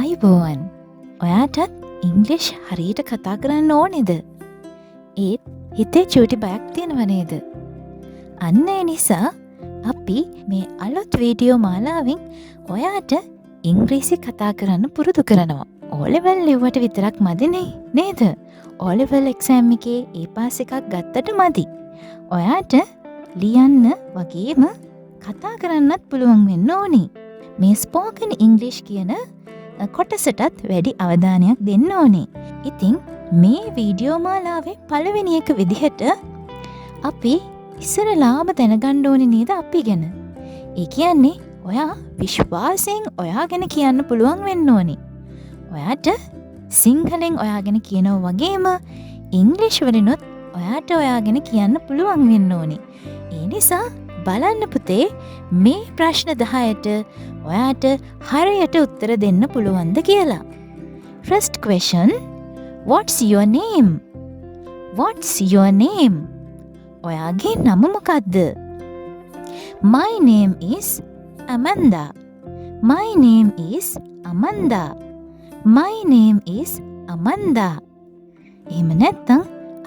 ආයිබෝවන්. ඔයාටත් English හරියට කතා කරන්න ඕනේද? ඒත් හිතේ චූටි බයක් තියෙනව නේද? අන්න ඒ නිසා අපි මේ අලුත් වීඩියෝ මාලාවෙන් ඔයාට ඉංග්‍රීසි කතා කරන්න පුරුදු කරනවා. O level ලිව්වට විතරක් මදිනේ නේද? O level exam එකේ A-pass එකක් ගත්තට මදි. ඔයාට ලියන්න වගේම කතා කරන්නත් පුළුවන් වෙන්න ඕනේ. මේ ස්පෝකන් ඉංග්ලිෂ් කියන කොටසටත් වැඩි අවධානයක් දෙන්න ඕනේ. ඉතින් මේ වීඩියෝ මාලාවේ පළවෙනි එක විදිහට අපි ඉස්සරලාම දැනගන්න ඕනේ නේද අපි ගැන. ඒ කියන්නේ ඔයා විශ්වාසයෙන් ඔයා ගැන කියන්න පුළුවන් වෙන්න ඕනේ. ඔයාට සිංහලෙන් ඔයා ගැන කියනවා වගේම ඉංග්‍රීසි වලිනුත් ඔයාට ඔයා ගැන කියන්න පුළුවන් වෙන්න ඕනේ. ඒ නිසා බලන්න පුතේ මේ ප්‍රශ්න 10ට ඔයාට හරියට උත්තර දෙන්න පුළුවන්ද කියලා. First question, what's your name? What's your name? ඔයාගේ නම මොකක්ද? My name is Amanda. My name is Amanda. My name is Amanda. එහෙම නැත්නම්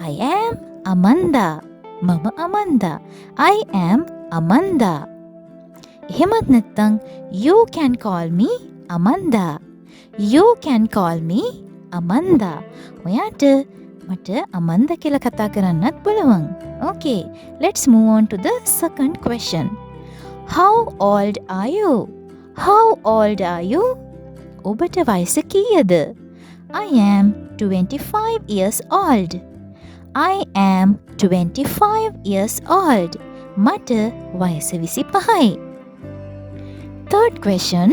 I am Amanda. මම Amanda. I am Amanda. එහෙමත් නැත්නම් you can call me Amanda. You can call me Amanda. ඔයාට මට Amanda කියලා කතා කරන්නත් පුළුවන්. Okay, let's move on to the second question. How old are you? How old are you? ඔබට වයස කීයද? I am 25 years old. I am 25 years old. මට වයස 25යි. Third question.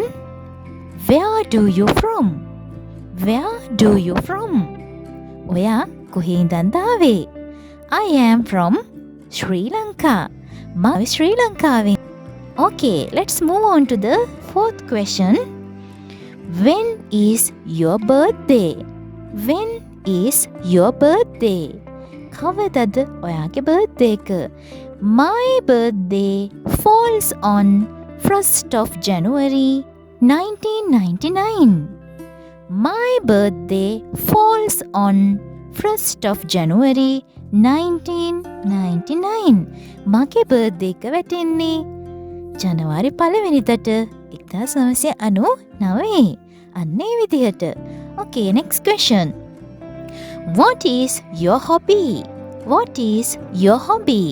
Where do you from? Where do you from? ඔයා කොහේ ඉඳන්ද ආවේ? I am from Sri Lanka. මම ශ්‍රී ලංකාවෙන්. Okay, let's move on to the fourth question. When is your birthday? When is your birthday? කවදද ඔයාගේ birthday එක? My birthday falls on 1st of January 1999. My birthday falls on 1st of January 1999. මගේ birthday එක වැටෙන්නේ ජනවාරි 1 වෙනිදාට 1999. අන්න ඒ විදිහට. Okay, next question. What is your hobby? What is your hobby?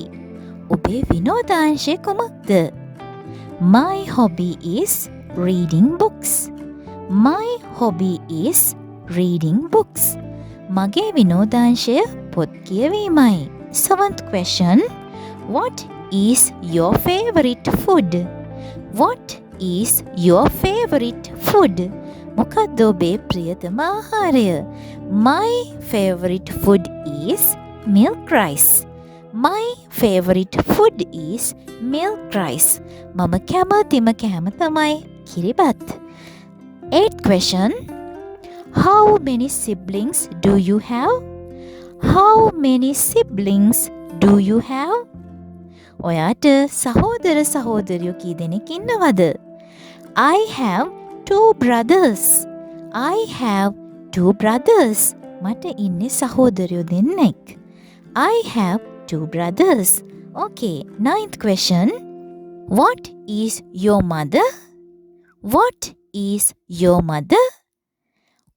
ඔබේ විනෝදාංශය කුමක්ද? My hobby is reading books. My hobby is reading books. මගේ විනෝදාංශය පොත් කියවීමයි. Seventh question. What is your favorite food? What is your favorite food? මොකක්ද ඔබේ ප්‍රියතම ආහාරය? My favorite food is milk rice. My favorite food is milk rice. මම කැමතිම කෑම තමයි කිරිබත්. Eighth question. How many siblings do you have? How many siblings do you have? ඔයාට සහෝදර සහෝදරියෝ කී දෙනෙක් ඉන්නවද? I have 2 brothers. I have 2 brothers. මට ඉන්නේ සහෝදරයෝ දෙන්නෙක්. I have 2 brothers. Okay, ninth question. What is your mother? What is your mother?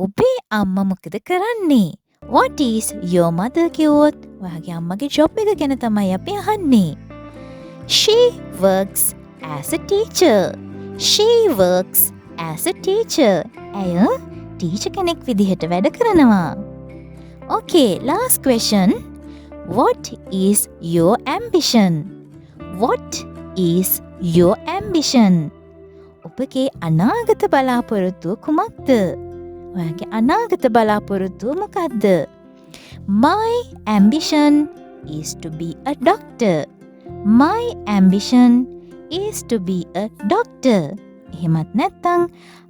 ඔබේ අම්මා මොකද කරන්නේ? What is your mother කිව්වොත් ඔයාගේ අම්මගේ ජොබ් එක ගැන තමයි අපි අහන්නේ. She works as a teacher. She works as a teacher. ඇය ටීචර් කෙනෙක් විදිහට වැඩ කරනවා. Okay, last question. What is your ambition? What is your ambition? ඔබගේ අනාගත බලාපොරොත්තුව කුමක්ද? ඔයාගේ අනාගත බලාපොරොත්තුව මොකක්ද? My ambition is to be a doctor. My ambition is to be a doctor. එහෙමත් නැත්නම්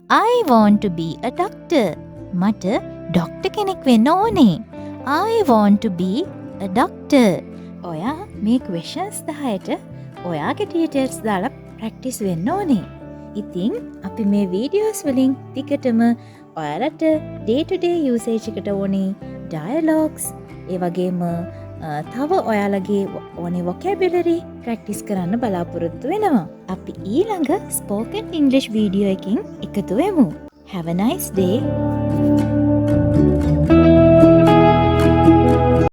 I want to be a doctor. මට ඩොක්ටර් කෙනෙක් වෙන්න ඕනේ. I want to be a doctor. ඔයා මේ questions 10ට ඔයාගේ details දාලා practice වෙන්න ඕනේ. ඉතින් අපි මේ videos වලින් ටිකටම ඔයාලට day to day usage එකට ඕනේ dialogues ඒ වගේම තව ඔයාලගේ ඕනේ vocabulary practice කරන්න බලාපොරොත්තු වෙනවා. අපි ඊළඟ spoken English video එකකින් එකතු වෙමු. Have a nice day.